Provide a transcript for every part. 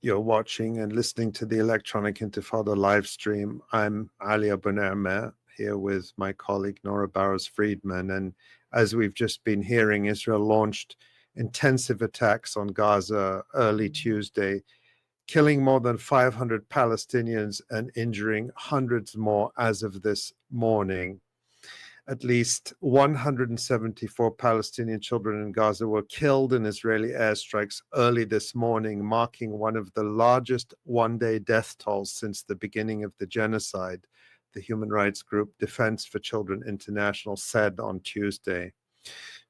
You're watching and listening to the Electronic Intifada live stream. I'm Ali Abu Ni'mah, here with my colleague Nora Barrows-Friedman. And as we've just been hearing, Israel launched intensive attacks on Gaza early Tuesday, killing more than 500 Palestinians and injuring hundreds more as of this morning. At least 174 Palestinian children in Gaza were killed in Israeli airstrikes early this morning, marking one of the largest one-day death tolls since the beginning of the genocide, the human rights group Defense for Children International said on Tuesday.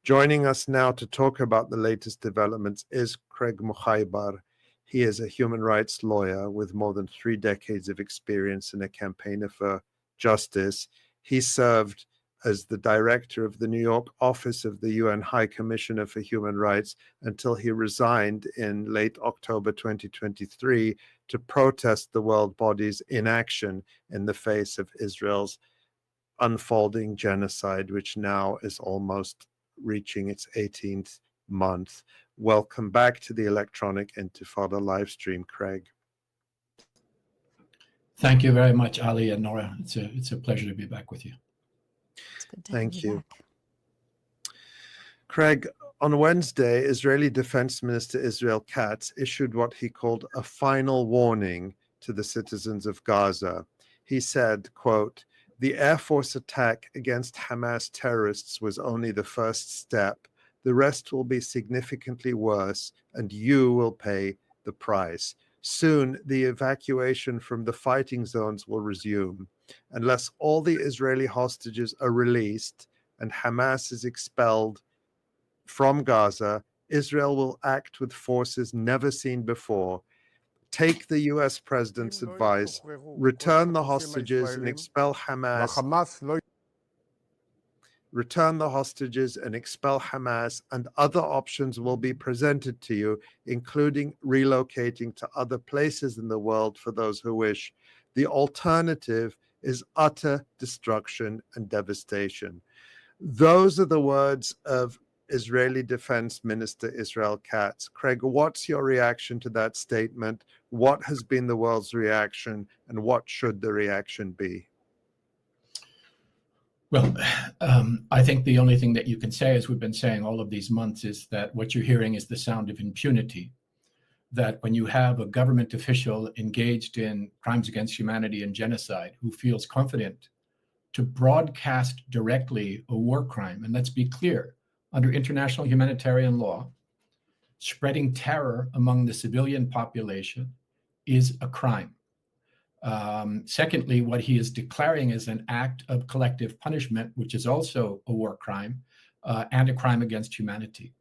Joining us now to talk about the latest developments is Craig Mokhiber. He is a human rights lawyer with more than 3 decades of experience and a campaigner for justice. He served as the director of the New York office of the UN High Commissioner for Human Rights until he resigned in late October 2023 to protest the world body's inaction in the face of Israel's unfolding genocide, which now is almost reaching its 18th month. Welcome back to the Electronic Intifada live stream, Craig. Thank you very much, Ali and Nora. It's a pleasure to be back with you. It's good to Thank have you. back. Craig, on Wednesday, Israeli Defense Minister Israel Katz issued what he called a final warning to the citizens of Gaza. He said, quote, "The Air Force attack against Hamas terrorists was only the first step. The rest will be significantly worse, and you will pay the price. Soon, the evacuation from the fighting zones will resume. Unless all the Israeli hostages are released and Hamas is expelled from Gaza, Israel will act with forces never seen before. Take the US president's advice, return the hostages and expel Hamas. Return the hostages and expel Hamas, and other options will be presented to you, including relocating to other places in the world for those who wish. The alternative is utter destruction and devastation." Those are the words of Israeli Defense Minister Israel Katz. Craig, what's your reaction to that statement? What has been the world's reaction, and what should the reaction be? Well, I think the only thing that you can say, as we've been saying all of these months, is that what you're hearing is the sound of impunity. That when you have a government official engaged in crimes against humanity and genocide who feels confident to broadcast directly a war crime, and let's be clear, under international humanitarian law, spreading terror among the civilian population is a crime. Secondly, what he is declaring is an act of collective punishment, which is also a war crime and a crime against humanity.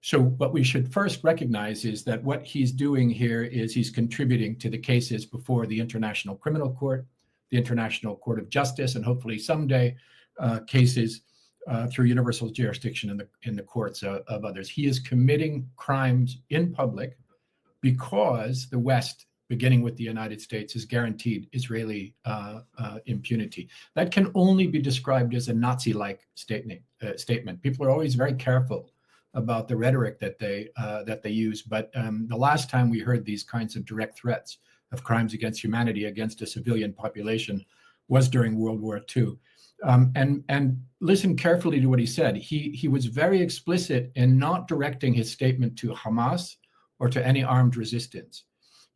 So what we should first recognize is that what he's doing here is he's contributing to the cases before the International Criminal Court, the International Court of Justice, and hopefully someday cases through universal jurisdiction in the courts of others. He is committing crimes in public because the West, beginning with the United States, has guaranteed Israeli impunity. That can only be described as a Nazi-like statement. People are always very careful about the rhetoric that they use, but the last time we heard these kinds of direct threats of crimes against humanity against a civilian population was during World War II. And listen carefully to what he said. He was very explicit in not directing his statement to Hamas or to any armed resistance.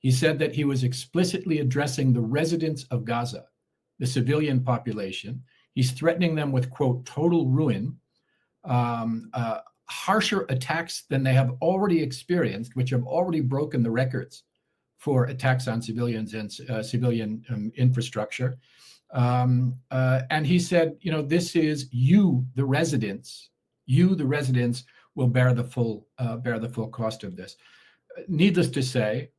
He said that he was explicitly addressing the residents of Gaza, the civilian population. He's threatening them with, quote, total ruin, harsher attacks than they have already experienced, which have already broken the records for attacks on civilians and civilian infrastructure. And he said, you know, this is you, the residents, will bear the full cost of this. Needless to say,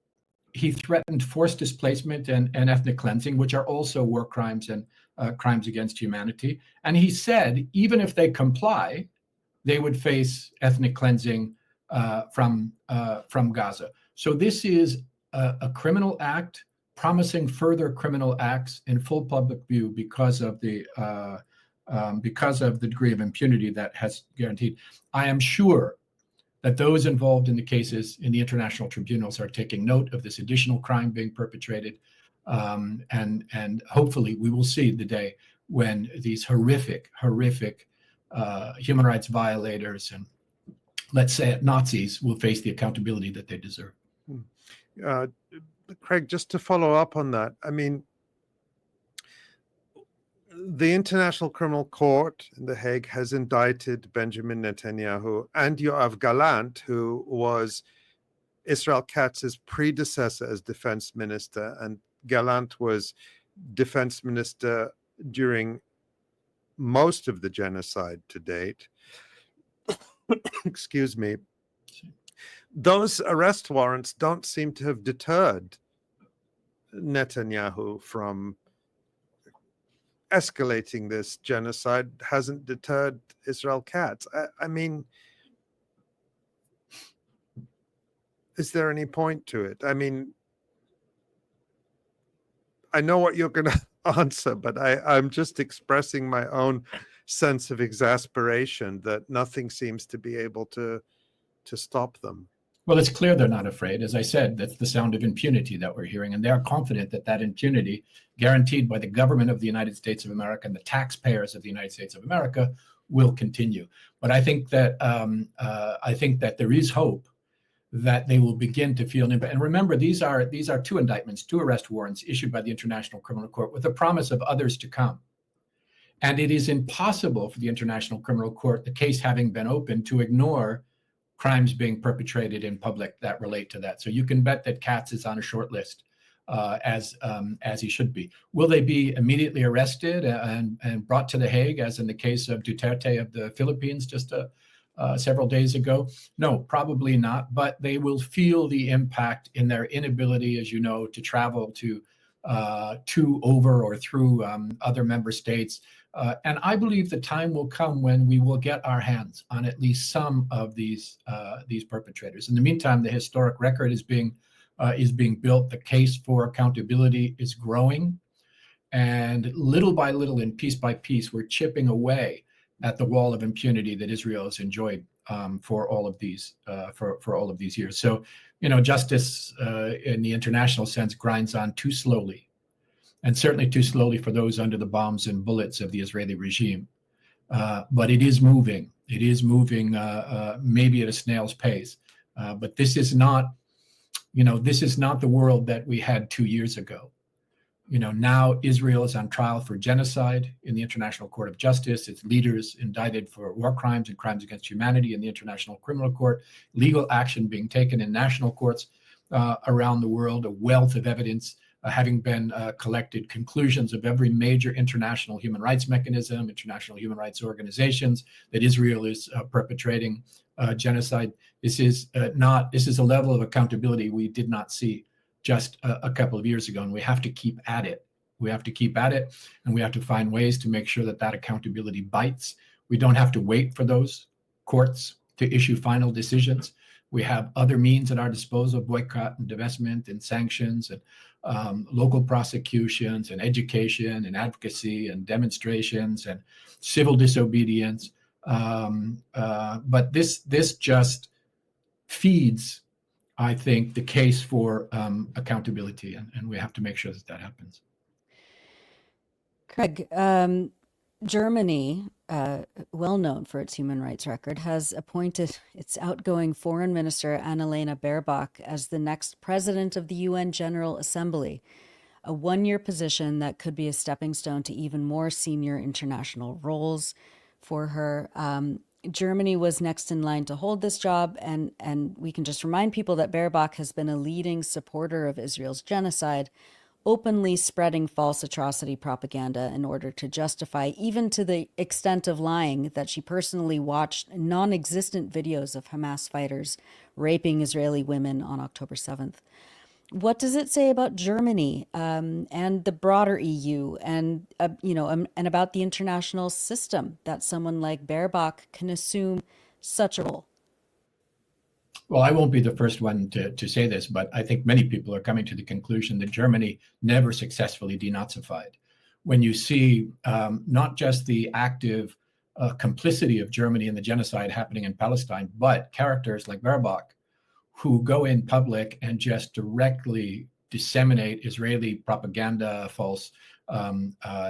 he threatened forced displacement and ethnic cleansing, which are also war crimes and crimes against humanity. And he said, even if they comply, they would face ethnic cleansing from Gaza. So this is a criminal act, promising further criminal acts in full public view because of the degree of impunity that has guaranteed. I am sure that those involved in the cases in the international tribunals are taking note of this additional crime being perpetrated. And hopefully we will see the day when these horrific human rights violators and, let's say it, Nazis will face the accountability that they deserve. Craig, just to follow up on that, I mean, the International Criminal Court in The Hague has indicted Benjamin Netanyahu and Yoav Gallant, who was Israel Katz's predecessor as defense minister, and Gallant was defense minister during most of the genocide to date. Excuse me. Those arrest warrants don't seem to have deterred Netanyahu from escalating this genocide, hasn't deterred Israel Katz. I mean, is there any point to it? I mean, I know what you're going to answer, but I'm just expressing my own sense of exasperation that nothing seems to be able to stop them. Well, it's clear they're not afraid. As I said, that's the sound of impunity that we're hearing. And they are confident that that impunity, guaranteed by the government of the United States of America and the taxpayers of the United States of America, will continue. But I think that there is hope that they will begin to feel an impact. And remember, these are two indictments, two arrest warrants issued by the International Criminal Court with the promise of others to come. And it is impossible for the International Criminal Court, the case having been opened, to ignore crimes being perpetrated in public that relate to that. So you can bet that Katz is on a short list, as he should be. Will they be immediately arrested and brought to The Hague, as in the case of Duterte of the Philippines just several days ago? No, probably not. But they will feel the impact in their inability, as you know, to travel to over or through other member states. And I believe the time will come when we will get our hands on at least some of these perpetrators. In the meantime, the historic record is being built. The case for accountability is growing, and little by little, and piece by piece, we're chipping away at the wall of impunity that Israel has enjoyed for all of these years. So, justice in the international sense grinds on too slowly. And certainly too slowly for those under the bombs and bullets of the Israeli regime. But it is moving. It is moving maybe at a snail's pace. But this is not, this is not the world that we had 2 years ago. Now Israel is on trial for genocide in the International Court of Justice. Its leaders indicted for war crimes and crimes against humanity in the International Criminal Court. Legal action being taken in national courts around the world. A wealth of evidence having been collected, conclusions of every major international human rights mechanism, international human rights organizations, that Israel is perpetrating genocide. This is a level of accountability we did not see just a couple of years ago, and we have to keep at it. We have to keep at it, and we have to find ways to make sure that accountability bites. We don't have to wait for those courts to issue final decisions. We have other means at our disposal: boycott and divestment and sanctions and local prosecutions and education and advocacy and demonstrations and civil disobedience. But this just feeds, I think, the case for accountability, and we have to make sure that happens. Craig, Germany, well known for its human rights record, has appointed its outgoing foreign minister, Annalena Baerbock, as the next president of the UN General Assembly, a one-year position that could be a stepping stone to even more senior international roles for her. Germany was next in line to hold this job, and we can just remind people that Baerbock has been a leading supporter of Israel's genocide, openly spreading false atrocity propaganda in order to justify, even to the extent of lying, that she personally watched non-existent videos of Hamas fighters raping Israeli women on October 7th. What does it say about Germany and the broader EU and about the international system that someone like Baerbock can assume such a role? Well, I won't be the first one to say this, but I think many people are coming to the conclusion that Germany never successfully denazified. When you see not just the active complicity of Germany in the genocide happening in Palestine, but characters like Baerbock, who go in public and just directly disseminate Israeli propaganda, false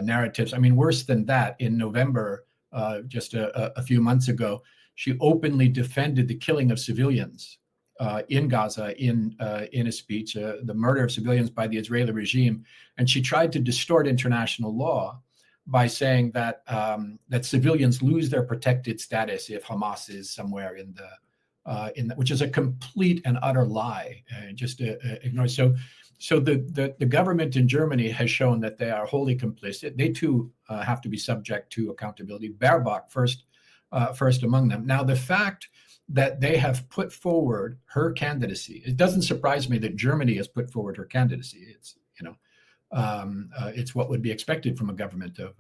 narratives. I mean, worse than that, in November, just a few months ago, she openly defended the killing of civilians in Gaza in a speech, the murder of civilians by the Israeli regime. And she tried to distort international law by saying that that civilians lose their protected status if Hamas is somewhere in the which is a complete and utter lie. Just ignore. So the government in Germany has shown that they are wholly complicit. They too have to be subject to accountability. Baerbock first among them. Now, the fact that they have put forward her candidacy, it doesn't surprise me that Germany has put forward her candidacy. It's it's what would be expected from a government of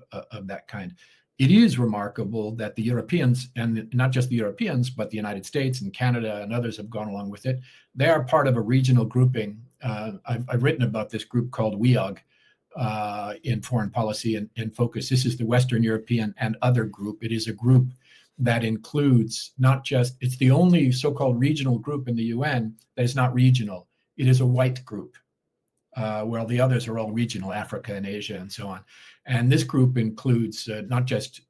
that kind. It is remarkable that the Europeans, and not just the Europeans, but the United States and Canada and others have gone along with it. They are part of a regional grouping. I've written about this group called 𝐓𝐡𝐞 in foreign policy and in focus. This is the Western European and other group. It is a group that includes not just, it's the only so-called regional group in the UN that is not regional. It is a white group, while the others are all regional, Africa and Asia and so on. And this group includes not just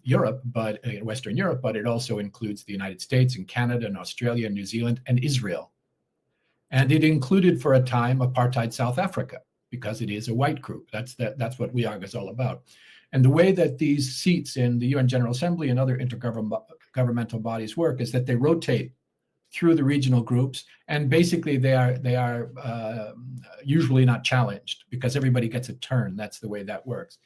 Europe, but Western Europe, but it also includes the United States and Canada and Australia and New Zealand and Israel. And it included for a time apartheid South Africa, because it is a white group. That's what 𝐓𝐴G is all about. And the way that these seats in the UN General Assembly and other intergovernmental bodies work is that they rotate through the regional groups, and basically they are usually not challenged because everybody gets a turn. That's the way that works.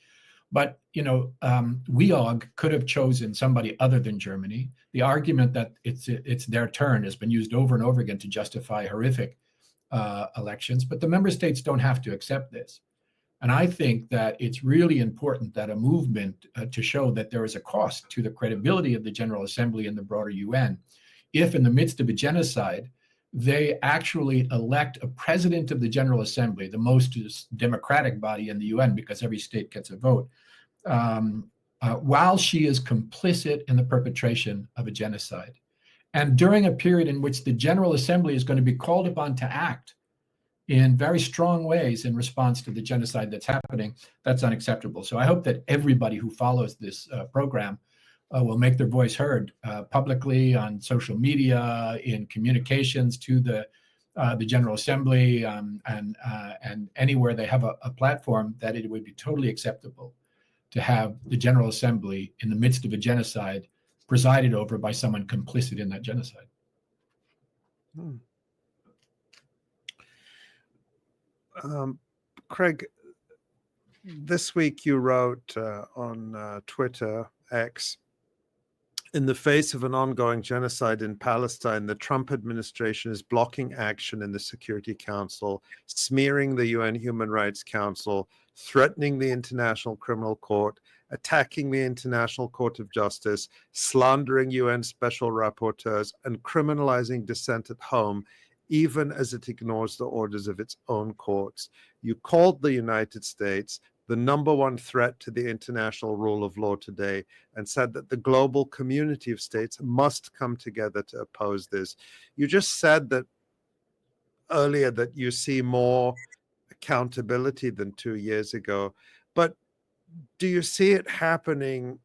But 𝐓𝐴G could have chosen somebody other than Germany. The argument that it's their turn has been used over and over again to justify horrific elections, but the member states don't have to accept this. And I think that it's really important that a movement to show that there is a cost to the credibility of the General Assembly and the broader UN, if in the midst of a genocide, they actually elect a president of the General Assembly, the most democratic body in the UN because every state gets a vote, while she is complicit in the perpetration of a genocide. And during a period in which the General Assembly is going to be called upon to act in very strong ways in response to the genocide that's happening, that's unacceptable. So I hope that everybody who follows this program will make their voice heard publicly on social media, in communications to the General Assembly, and anywhere they have a platform, that it would be totally acceptable to have the General Assembly in the midst of a genocide presided over by someone complicit in that genocide. Craig, this week you wrote on Twitter, X, in the face of an ongoing genocide in Palestine, the Trump administration is blocking action in the Security Council, smearing the UN Human Rights Council, threatening the International Criminal Court, attacking the International Court of Justice, slandering UN special rapporteurs, and criminalizing dissent at home, even as it ignores the orders of its own courts. You called the United States the #1 threat to the international rule of law today, and said that the global community of states must come together to oppose this. You just said that earlier that you see more accountability than 2 years ago, but do you see it happening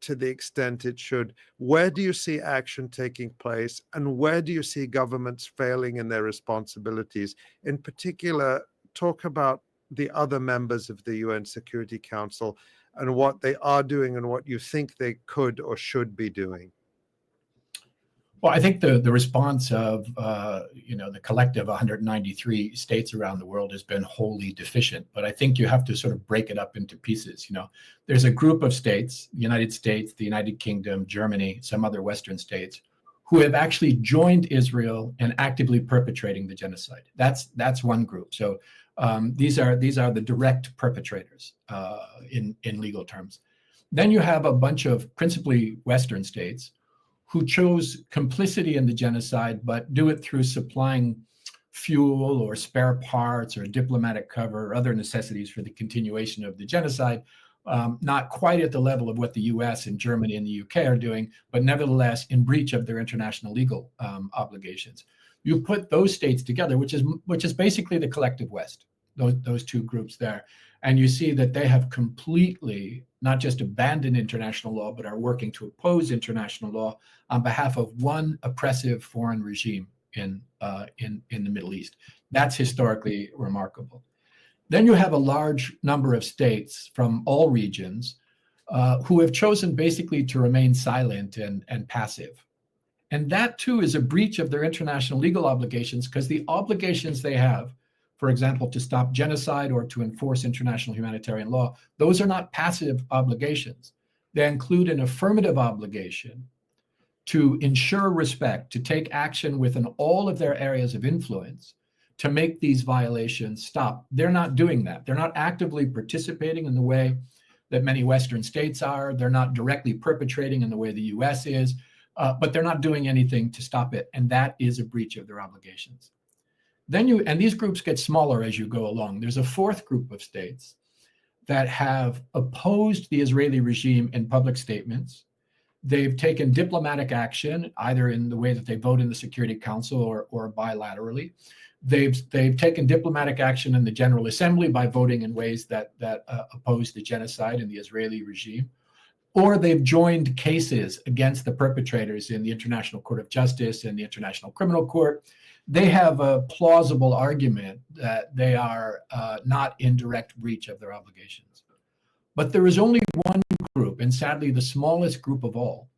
to the extent it should? Where do you see action taking place, and where do you see governments failing in their responsibilities? In particular, talk about the other members of the UN Security Council and what they are doing and what you think they could or should be doing. Well, I think the response of the collective 193 states around the world has been wholly deficient. But I think you have to sort of break it up into pieces. There's a group of states, the United States, the United Kingdom, Germany, some other Western states, who have actually joined Israel in actively perpetrating the genocide. That's one group. So these are the direct perpetrators in legal terms. Then you have a bunch of principally Western states who chose complicity in the genocide, but do it through supplying fuel or spare parts or diplomatic cover or other necessities for the continuation of the genocide, not quite at the level of what the US and Germany and the UK are doing, but nevertheless in breach of their international legal obligations. You put those states together, which is basically the collective West, those two groups there, and you see that they have completely not just abandoned international law, but are working to oppose international law on behalf of one oppressive foreign regime in the Middle East. That's historically remarkable. Then you have a large number of states from all regions who have chosen basically to remain silent and passive. And that too is a breach of their international legal obligations, because the obligations they have, for example, to stop genocide or to enforce international humanitarian law, those are not passive obligations. They include an affirmative obligation to ensure respect, to take action within all of their areas of influence to make these violations stop. They're not doing that. They're not actively participating in the way that many Western states are. They're not directly perpetrating in the way the US is, but they're not doing anything to stop it. And that is a breach of their obligations. And these groups get smaller as you go along. There's a fourth group of states that have opposed the Israeli regime in public statements. They've taken diplomatic action, either in the way that they vote in the Security Council or bilaterally. They've taken diplomatic action in the General Assembly by voting in ways that oppose the genocide in the Israeli regime, or they've joined cases against the perpetrators in the International Court of Justice and the International Criminal Court. They have a plausible argument that they are not in direct breach of their obligations. But there is only one group, and sadly the smallest group of all,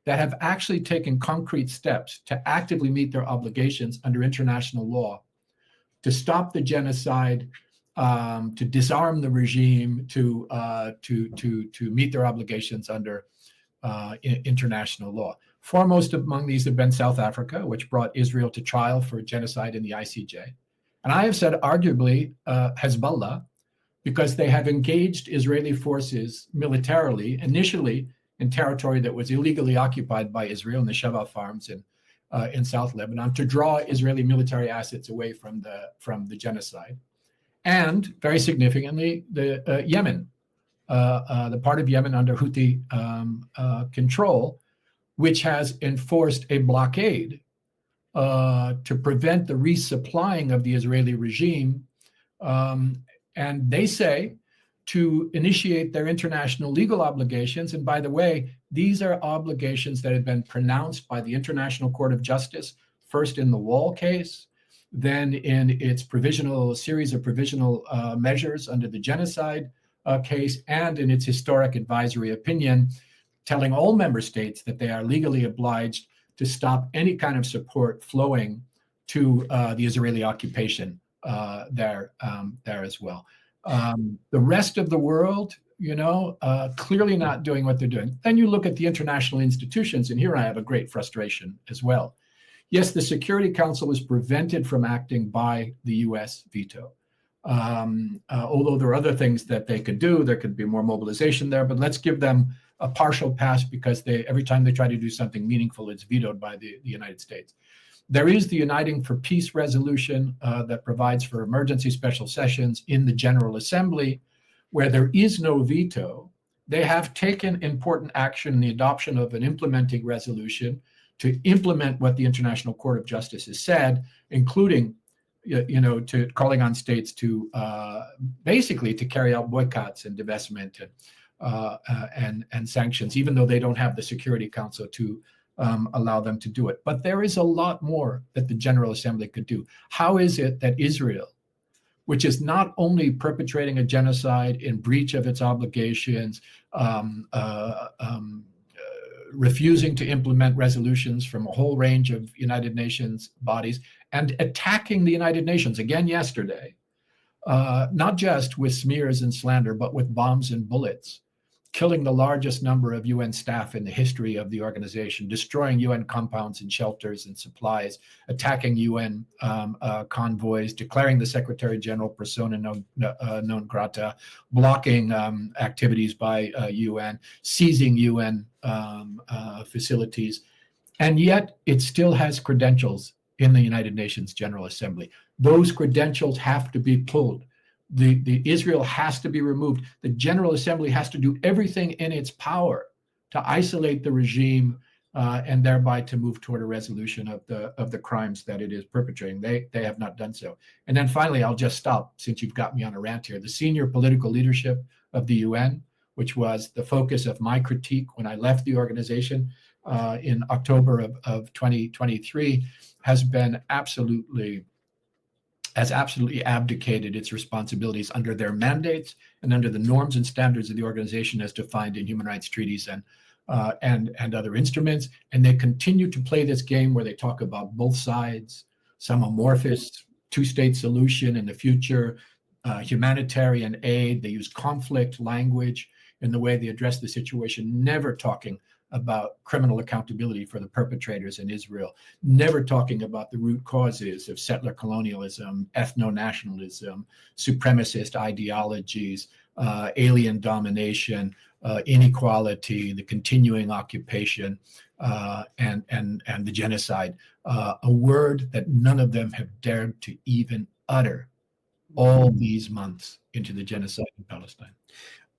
that have actually taken concrete steps to actively meet their obligations under international law, to stop the genocide, to disarm the regime, to meet their obligations under international law. Foremost among these have been South Africa, which brought Israel to trial for genocide in the ICJ. And I have said arguably Hezbollah, because they have engaged Israeli forces militarily, initially in territory that was illegally occupied by Israel in the Sheva farms in South Lebanon, to draw Israeli military assets away from the genocide. And very significantly, the Yemen, the part of Yemen under Houthi control, which has enforced a blockade to prevent the resupplying of the Israeli regime. And they say to initiate their international legal obligations. And by the way, these are obligations that have been pronounced by the International Court of Justice, first in the Wall case, then in its series of provisional measures under the genocide case, and in its historic advisory opinion, telling all member states that they are legally obliged to stop any kind of support flowing to the Israeli occupation there as well. The rest of the world, clearly not doing what they're doing. Then you look at the international institutions, and here I have a great frustration as well. Yes, the Security Council was prevented from acting by the US veto. Although there are other things that they could do, there could be more mobilization there, but let's give them a partial pass, because every time they try to do something meaningful, it's vetoed by the United States. There is the Uniting for Peace resolution that provides for emergency special sessions in the General Assembly, where there is no veto. They have taken important action in the adoption of an implementing resolution to implement what the International Court of Justice has said, including to calling on states to basically to carry out boycotts and divestment and sanctions, even though they don't have the Security Council to allow them to do it. But there is a lot more that the General Assembly could do. How is it that Israel, which is not only perpetrating a genocide in breach of its obligations, refusing to implement resolutions from a whole range of United Nations bodies, and attacking the United Nations again yesterday, not just with smears and slander, but with bombs and bullets, killing the largest number of UN staff in the history of the organization, destroying UN compounds and shelters and supplies, attacking UN convoys, declaring the Secretary General persona non grata, blocking activities by UN, seizing UN facilities. And yet it still has credentials in the United Nations General Assembly. Those credentials have to be pulled The Israel has to be removed. The General Assembly has to do everything in its power to isolate the regime and thereby to move toward a resolution of the crimes that it is perpetrating. They have not done so. And then finally, I'll just stop since you've got me on a rant here. The senior political leadership of the UN, which was the focus of my critique when I left the organization in October of 2023, has absolutely abdicated its responsibilities under their mandates and under the norms and standards of the organization as defined in human rights treaties and other instruments. And they continue to play this game where they talk about both sides, some amorphous two-state solution in the future, humanitarian aid. They use conflict language in the way they address the situation, never talking about criminal accountability for the perpetrators in Israel, never talking about the root causes of settler colonialism, ethno-nationalism, supremacist ideologies, alien domination, inequality, the continuing occupation, and the genocide. A word that none of them have dared to even utter all these months into the genocide in Palestine.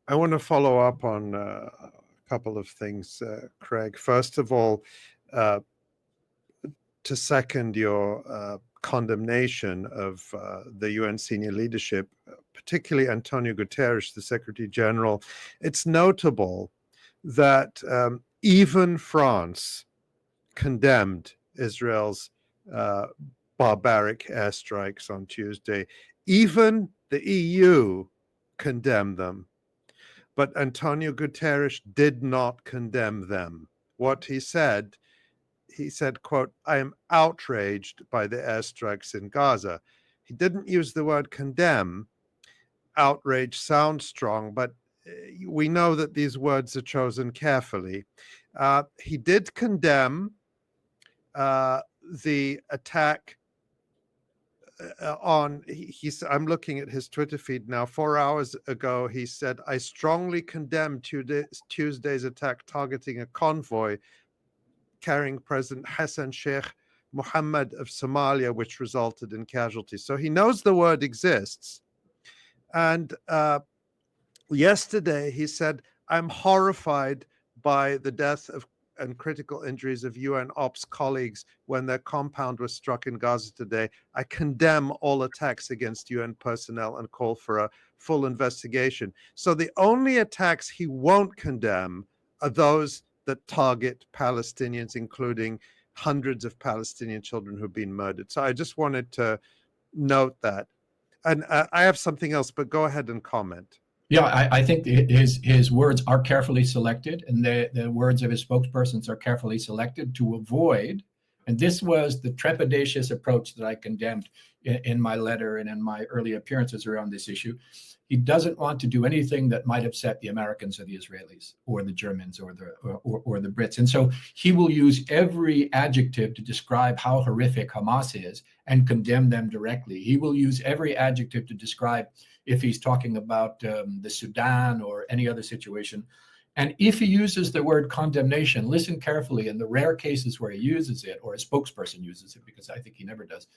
I want to follow up on a couple of things, Craig. First of all, to second your condemnation of the UN senior leadership, particularly Antonio Guterres, the Secretary General, it's notable that even France condemned Israel's barbaric airstrikes on Tuesday. Even the EU condemned them. But Antonio Guterres did not condemn them. What he said, quote, "I am outraged by the airstrikes in Gaza." He didn't use the word condemn. Outrage sounds strong, but we know that these words are chosen carefully. He did condemn the attack I'm looking at his Twitter feed now. 4 hours ago, he said, "I strongly condemn Tuesday's attack targeting a convoy carrying President Hassan Sheikh Mohammed of Somalia, which resulted in casualties." So he knows the word exists. And yesterday he said, "I'm horrified by the death and critical injuries of UN ops colleagues when their compound was struck in Gaza today. I condemn all attacks against UN personnel and call for a full investigation." So the only attacks he won't condemn are those that target Palestinians, including hundreds of Palestinian children who've been murdered. So I just wanted to note that. And I have something else, but go ahead and comment. Yeah, I think his words are carefully selected, and the words of his spokespersons are carefully selected to avoid, and this was the trepidatious approach that I condemned in my letter and in my early appearances around this issue. He doesn't want to do anything that might upset the Americans or the Israelis or the Germans or the Brits. And so he will use every adjective to describe how horrific Hamas is and condemn them directly. He will use every adjective to describe if he's talking about the Sudan or any other situation. And if he uses the word condemnation, listen carefully, in the rare cases where he uses it, or a spokesperson uses it, because I think he never does,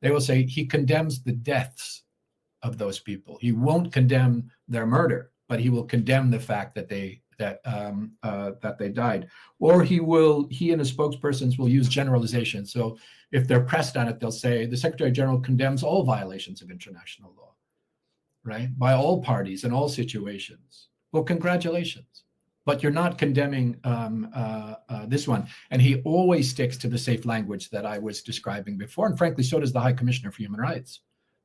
they will say he condemns the deaths of those people. He won't condemn their murder, but he will condemn the fact that they died. Or he and his spokespersons will use generalization. So if they're pressed on it, they'll say the Secretary General condemns all violations of international law, right? By all parties in all situations. Well, congratulations. But you're not condemning this one. And he always sticks to the safe language that I was describing before. And frankly, so does the High Commissioner for Human Rights,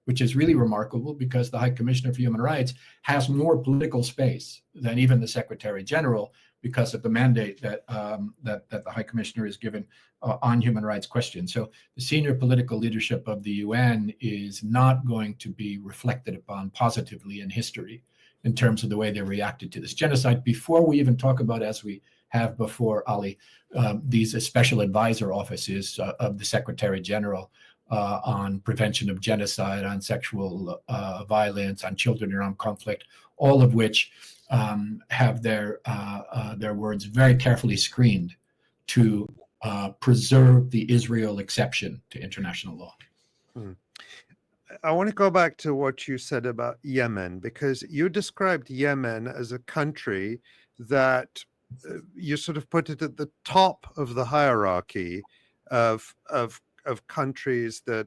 which is really remarkable because the High Commissioner for Human Rights has more political space than even the Secretary General because of the mandate that the High Commissioner is given on human rights questions. So the senior political leadership of the UN is not going to be reflected upon positively in history in terms of the way they reacted to this genocide. Before we even talk about, as we have before, Ali, these special advisor offices of the Secretary General on prevention of genocide, on sexual violence, on children in armed conflict, all of which have their words very carefully screened to preserve the Israel exception to international law. I want to go back to what you said about Yemen, because you described Yemen as a country that you sort of put it at the top of the hierarchy of countries that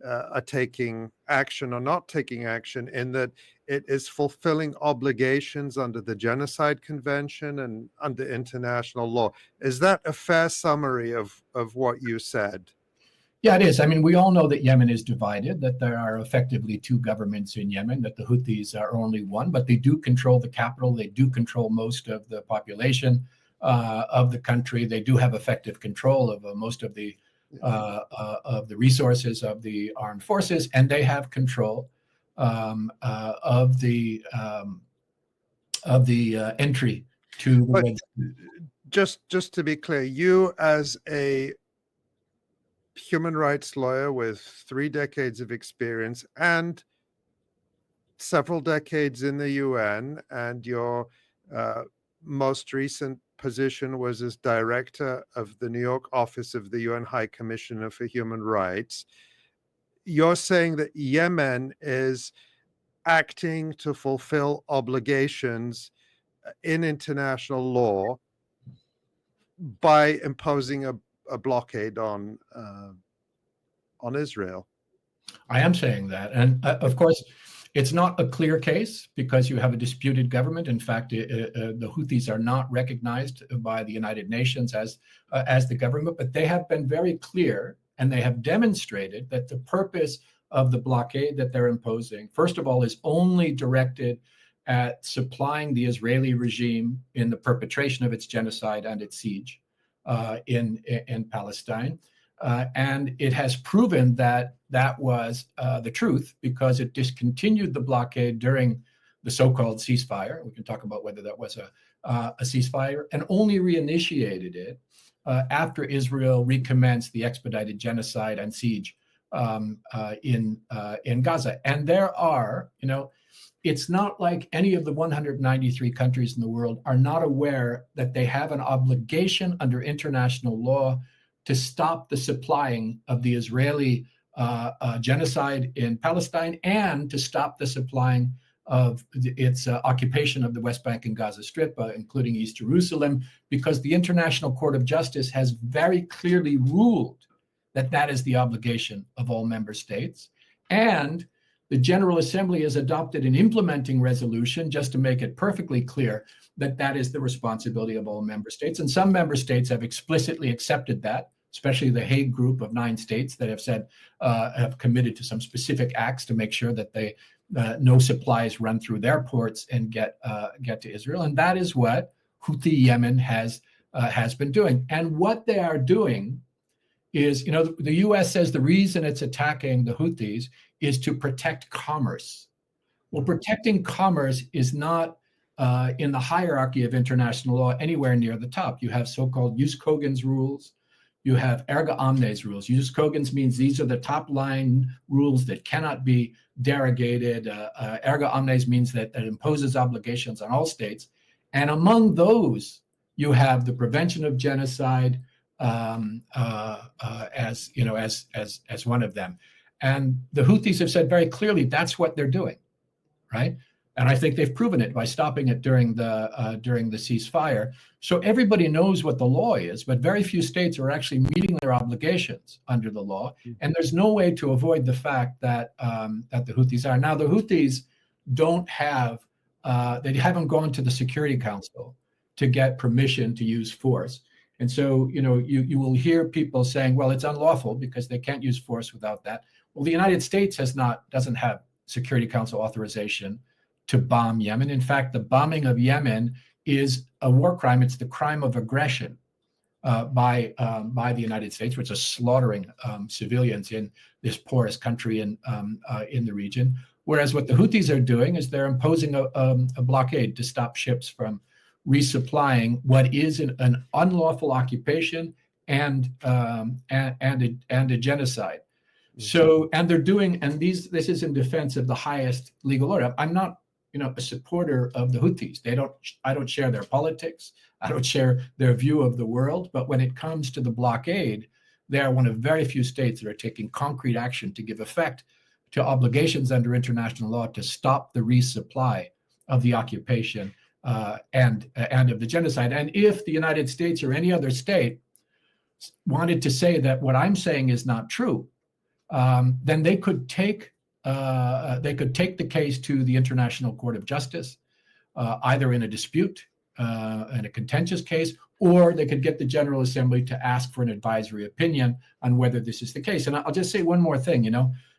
are taking action or not taking action, in that it is fulfilling obligations under the Genocide Convention and under international law. Is that a fair summary of what you said? Yeah, it is. I mean, we all know that Yemen is divided, that there are effectively two governments in Yemen, that the Houthis are only one, but they do control the capital. They do control most of the population of the country. They do have effective control of most of the resources of the armed forces, and they have control of the entry to the Red Sea. Just to be clear, you as a human rights lawyer with 3 decades of experience and several decades in the UN, and your most recent position was as director of the New York office of the UN High Commissioner for Human Rights, you're saying that Yemen is acting to fulfill obligations in international law by imposing a blockade on Israel. I am saying that. And of course, it's not a clear case because you have a disputed government. In fact, the Houthis are not recognized by the United Nations as the government, but they have been very clear, and they have demonstrated that the purpose of the blockade that they're imposing, first of all, is only directed at supplying the Israeli regime in the perpetration of its genocide and its siege in Palestine. And it has proven that that was the truth, because it discontinued the blockade during the so-called ceasefire. We can talk about whether that was a ceasefire, and only reinitiated it after Israel recommenced the expedited genocide and siege in Gaza. And there are, it's not like any of the 193 countries in the world are not aware that they have an obligation under international law to stop the supplying of the Israeli genocide in Palestine, and to stop the supplying of its occupation of the West Bank and Gaza Strip, including East Jerusalem, because the International Court of Justice has very clearly ruled that that is the obligation of all member states. And the General Assembly has adopted an implementing resolution just to make it perfectly clear that that is the responsibility of all member states. And some member states have explicitly accepted that, especially the Hague group of 9 states that have said, have committed to some specific acts to make sure that they no supplies run through their ports and get to Israel. And that is what Houthi Yemen has been doing. And what they are doing is, the U.S. says the reason it's attacking the Houthis is to protect commerce. Well, protecting commerce is not in the hierarchy of international law anywhere near the top. You have so-called jus cogens rules. You have erga omnes rules. Jus cogens means these are the top line rules that cannot be derogated. Erga omnes means that it imposes obligations on all states. And among those, you have the prevention of genocide as one of them. And the Houthis have said very clearly that's what they're doing, right? And I think they've proven it by stopping it during the ceasefire. So everybody knows what the law is, but very few states are actually meeting their obligations under the law. And there's no way to avoid the fact that that the Houthis are. Now, the Houthis don't have, they haven't gone to the Security Council to get permission to use force. And so, you will hear people saying, well, it's unlawful because they can't use force without that. Well, the United States doesn't have Security Council authorization to bomb Yemen. In fact, the bombing of Yemen is a war crime. It's the crime of aggression by the United States, which is slaughtering civilians in this poorest country in the region. Whereas what the Houthis are doing is they're imposing a blockade to stop ships from resupplying what is an unlawful occupation and a genocide. So, and they're doing, and this is in defense of the highest legal order. I'm not, a supporter of the Houthis. I don't share their politics. I don't share their view of the world. But when it comes to the blockade, they are one of very few states that are taking concrete action to give effect to obligations under international law to stop the resupply of the occupation and of the genocide. And if the United States or any other state wanted to say that what I'm saying is not true, then they could take the case to the International Court of Justice, either in a dispute, in a contentious case, or they could get the General Assembly to ask for an advisory opinion on whether this is the case. And I'll just say one more thing.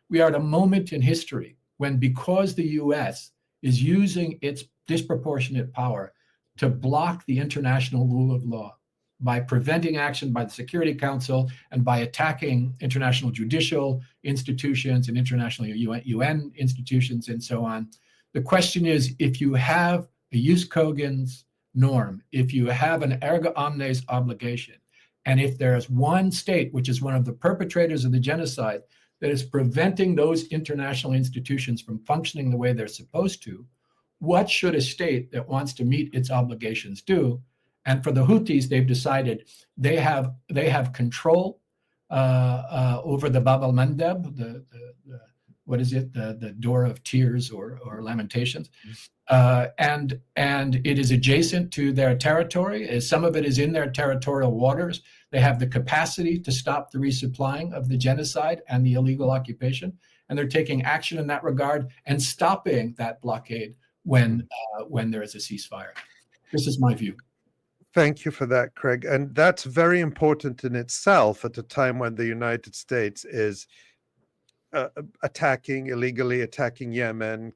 We are at a moment in history when, because the U.S. is using its disproportionate power to block the international rule of law by preventing action by the Security Council and by attacking international judicial institutions and international UN institutions and so on. The question is, if you have a jus cogens norm, if you have an erga omnes obligation, and if there's one state, which is one of the perpetrators of the genocide, that is preventing those international institutions from functioning the way they're supposed to, what should a state that wants to meet its obligations do? And for the Houthis, they've decided they have control over the Bab al-Mandeb, the door of tears or lamentations, and it is adjacent to their territory. Some of it is in their territorial waters. They have the capacity to stop the resupplying of the genocide and the illegal occupation, and they're taking action in that regard and stopping that blockade when there is a ceasefire. This is my view. Thank you for that, Craig. And that's very important in itself at a time when the United States is illegally attacking Yemen,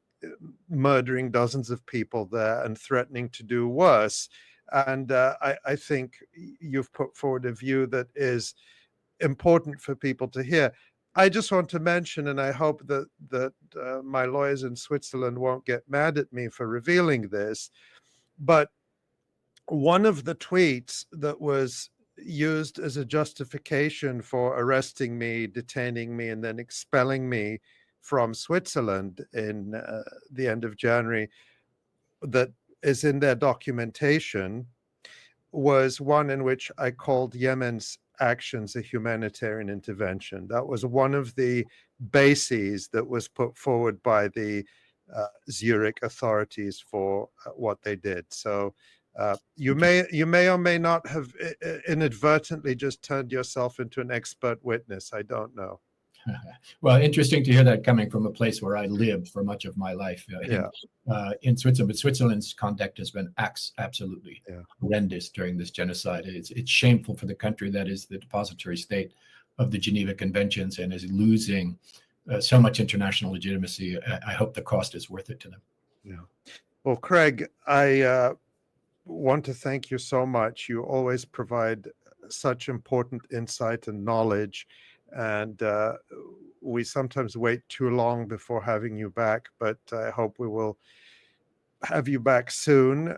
murdering dozens of people there and threatening to do worse. And I think you've put forward a view that is important for people to hear. I just want to mention, and I hope that my lawyers in Switzerland won't get mad at me for revealing this, but one of the tweets that was used as a justification for arresting me, detaining me, and then expelling me from Switzerland in the end of January, that is in their documentation, was one in which I called Yemen's actions a humanitarian intervention. That was one of the bases that was put forward by the Zurich authorities for what they did. So you may or may not have inadvertently just turned yourself into an expert witness. I don't know. Well, interesting to hear that coming from a place where I lived for much of my life in Switzerland. But Switzerland's conduct has been absolutely horrendous during this genocide. It's shameful for the country that is the depository state of the Geneva Conventions and is losing so much international legitimacy. I hope the cost is worth it to them. Yeah. Well, Craig, I want to thank you so much. You always provide such important insight and knowledge, and we sometimes wait too long before having you back, but I hope we will have you back soon.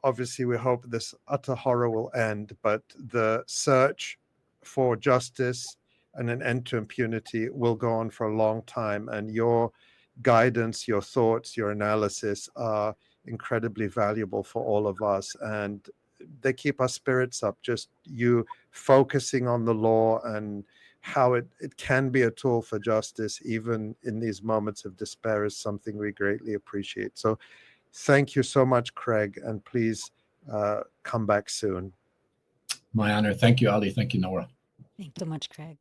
Obviously, we hope this utter horror will end, but the search for justice and an end to impunity will go on for a long time, and your guidance, your thoughts, your analysis are incredibly valuable for all of us, and they keep our spirits up. Just you focusing on the law and how it can be a tool for justice even in these moments of despair is something we greatly appreciate. So thank you so much, Craig, and please come back soon. My honor. Thank you, Ali. Thank you, Nora. Thank you so much, Craig.